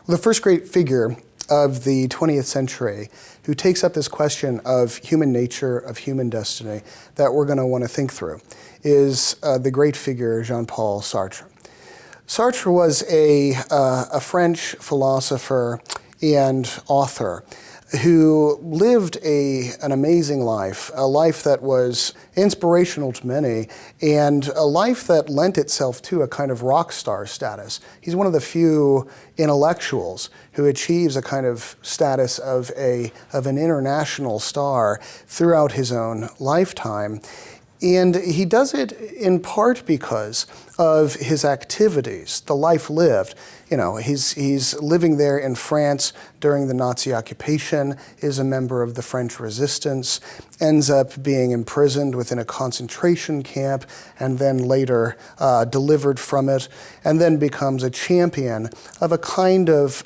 Well, the first great figure of the 20th century who takes up this question of human nature, of human destiny, that we're going to want to think through is the great figure Jean-Paul Sartre. Sartre was a French philosopher and author who lived an amazing life, a life that was inspirational to many, and a life that lent itself to a kind of rock star status. He's one of the few intellectuals who achieves a kind of status of an international star throughout his own lifetime. And he does it in part because of his activities, the life lived. You know, he's living there in France during the Nazi occupation, is a member of the French resistance, ends up being imprisoned within a concentration camp, and then later delivered from it, and then becomes a champion of a kind of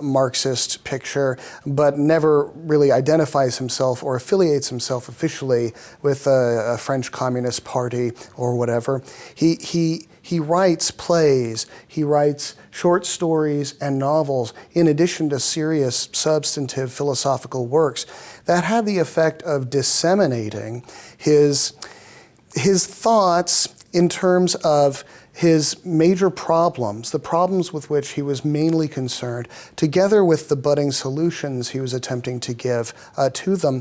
Marxist picture, but never really identifies himself or affiliates himself officially with a French Communist Party or whatever. He writes plays, he writes short stories and novels, in addition to serious, substantive philosophical works that had the effect of disseminating his thoughts in terms of his major problems, the problems with which he was mainly concerned, together with the budding solutions he was attempting to give to them.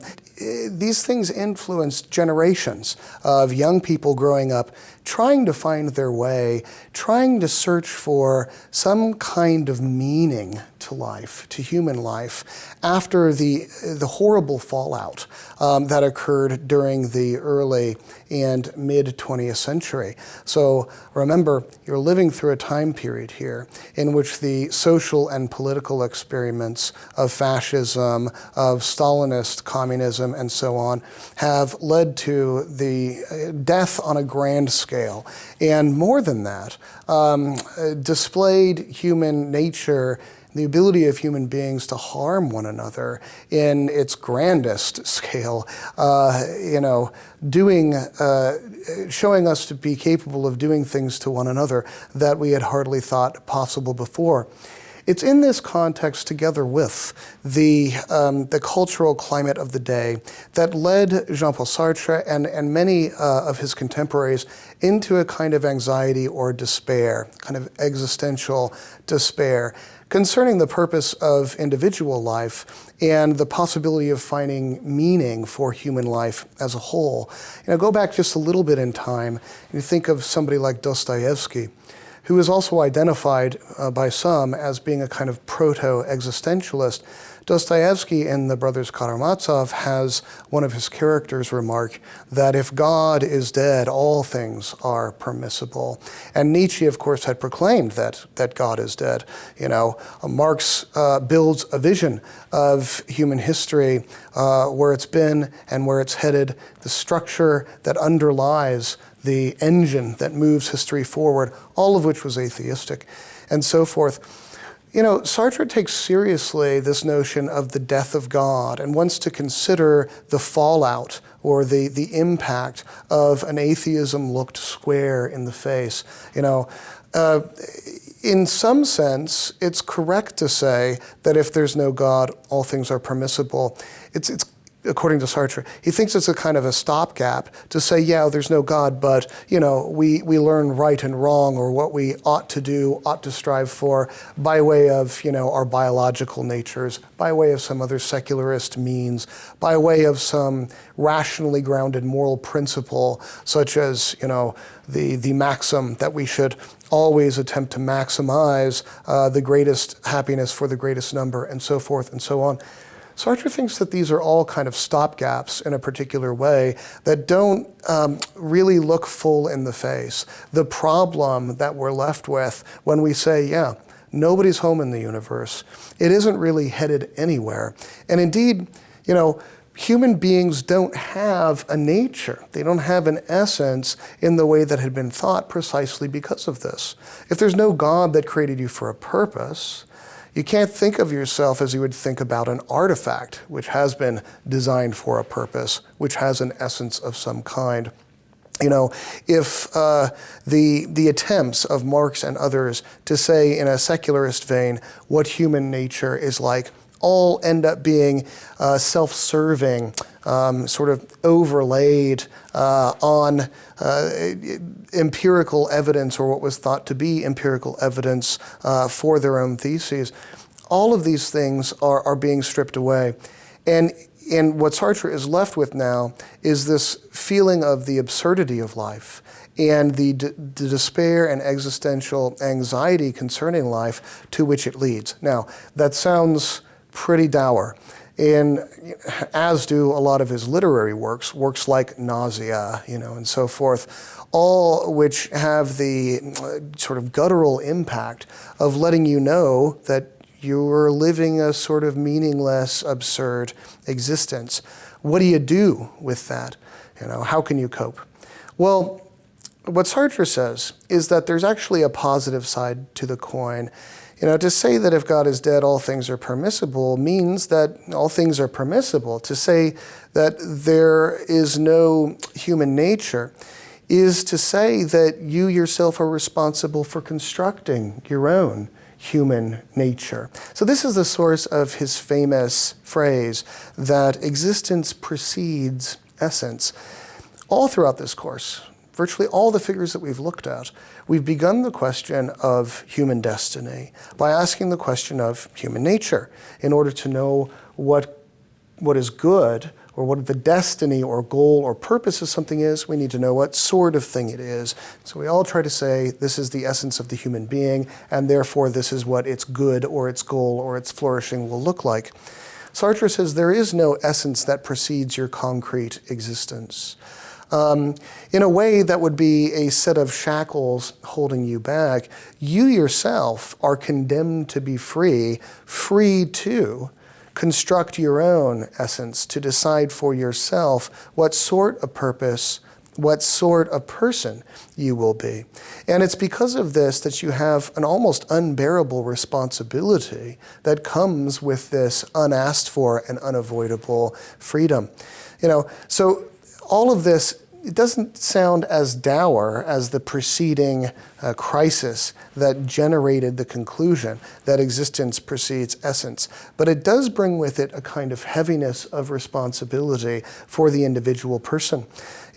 These things influenced generations of young people growing up, trying to find their way, trying to search for some kind of meaning to life, to human life, after the horrible fallout that occurred during the early and mid-20th century. So remember, you're living through a time period here in which the social and political experiments of fascism, of Stalinist communism, and so on, have led to the death on a grand scale. And more than that, displayed human nature, the ability of human beings to harm one another in its grandest scale, showing us to be capable of doing things to one another that we had hardly thought possible before. It's in this context, together with the cultural climate of the day, that led Jean-Paul Sartre and many of his contemporaries into a kind of anxiety or despair, kind of existential despair, concerning the purpose of individual life and the possibility of finding meaning for human life as a whole. Go back just a little bit in time, and you think of somebody like Dostoevsky, who is also identified by some as being a kind of proto-existentialist. Dostoevsky in The Brothers Karamazov has one of his characters remark that if God is dead, all things are permissible. And Nietzsche, of course, had proclaimed that God is dead. Marx builds a vision of human history, where it's been and where it's headed, the structure that underlies the engine that moves history forward, all of which was atheistic, and so forth. Sartre takes seriously this notion of the death of God and wants to consider the fallout or the impact of an atheism looked square in the face. In some sense, it's correct to say that if there's no God, all things are permissible. It's according to Sartre, he thinks it's a kind of a stopgap to say, yeah, there's no God, but we learn right and wrong, or what we ought to do, ought to strive for, by way of our biological natures, by way of some other secularist means, by way of some rationally grounded moral principle, such as the maxim that we should always attempt to maximize the greatest happiness for the greatest number, and so forth and so on. Sartre thinks that these are all kind of stopgaps in a particular way that don't really look full in the face. The problem that we're left with when we say, yeah, nobody's home in the universe, it isn't really headed anywhere. And indeed, human beings don't have a nature. They don't have an essence in the way that had been thought precisely because of this. If there's no God that created you for a purpose, you can't think of yourself as you would think about an artifact which has been designed for a purpose, which has an essence of some kind. You know, if the attempts of Marx and others to say in a secularist vein what human nature is like all end up being self-serving, sort of overlaid on empirical evidence, or what was thought to be empirical evidence for their own theses, all of these things are being stripped away. And what Sartre is left with now is this feeling of the absurdity of life and the despair and existential anxiety concerning life to which it leads. Now, that sounds pretty dour, and as do a lot of his literary works like Nausea, and so forth, all which have the sort of guttural impact of letting you know that you're living a sort of meaningless, absurd existence. What do you do with that? How can you cope? Well, what Sartre says is that there's actually a positive side to the coin. To say that if God is dead, all things are permissible means that all things are permissible. To say that there is no human nature is to say that you yourself are responsible for constructing your own human nature. So this is the source of his famous phrase that existence precedes essence. All throughout this course, virtually all the figures that we've looked at, we've begun the question of human destiny by asking the question of human nature in order to know what is good, or what the destiny or goal or purpose of something is. We need to know what sort of thing it is. So we all try to say this is the essence of the human being, and therefore this is what its good or its goal or its flourishing will look like. Sartre says there is no essence that precedes your concrete existence. In a way that would be a set of shackles holding you back. You yourself are condemned to be free to construct your own essence, to decide for yourself what sort of purpose, what sort of person you will be. And it's because of this that you have an almost unbearable responsibility that comes with this unasked for and unavoidable freedom. So all of this, it doesn't sound as dour as the preceding crisis that generated the conclusion that existence precedes essence, but it does bring with it a kind of heaviness of responsibility for the individual person.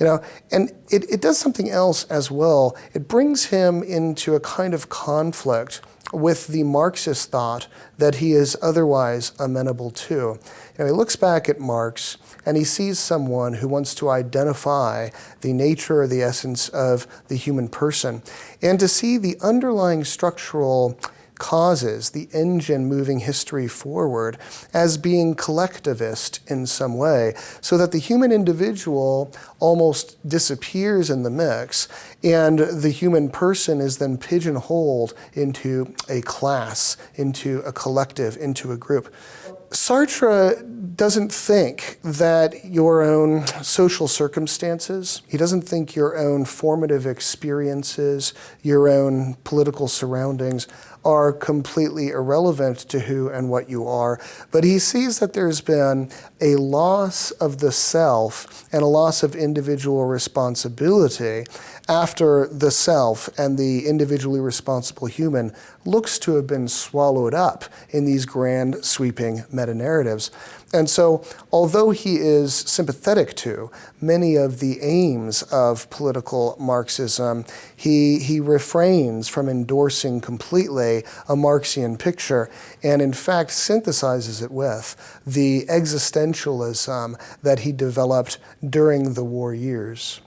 And it does something else as well. It brings him into a kind of conflict with the Marxist thought that he is otherwise amenable to. He looks back at Marx and he sees someone who wants to identify the nature or the essence of the human person, and to see the underlying structural causes, the engine moving history forward, as being collectivist in some way, so that the human individual almost disappears in the mix, and the human person is then pigeonholed into a class, into a collective, into a group. Sartre doesn't think that your own social circumstances, he doesn't think your own formative experiences, your own political surroundings are completely irrelevant to who and what you are, but he sees that there's been a loss of the self and a loss of individual responsibility after the self and the individually responsible human looks to have been swallowed up in these grand sweeping meta-narratives. And so, although he is sympathetic to many of the aims of political Marxism, he refrains from endorsing completely a Marxian picture, and in fact synthesizes it with the existentialism that he developed during the war years.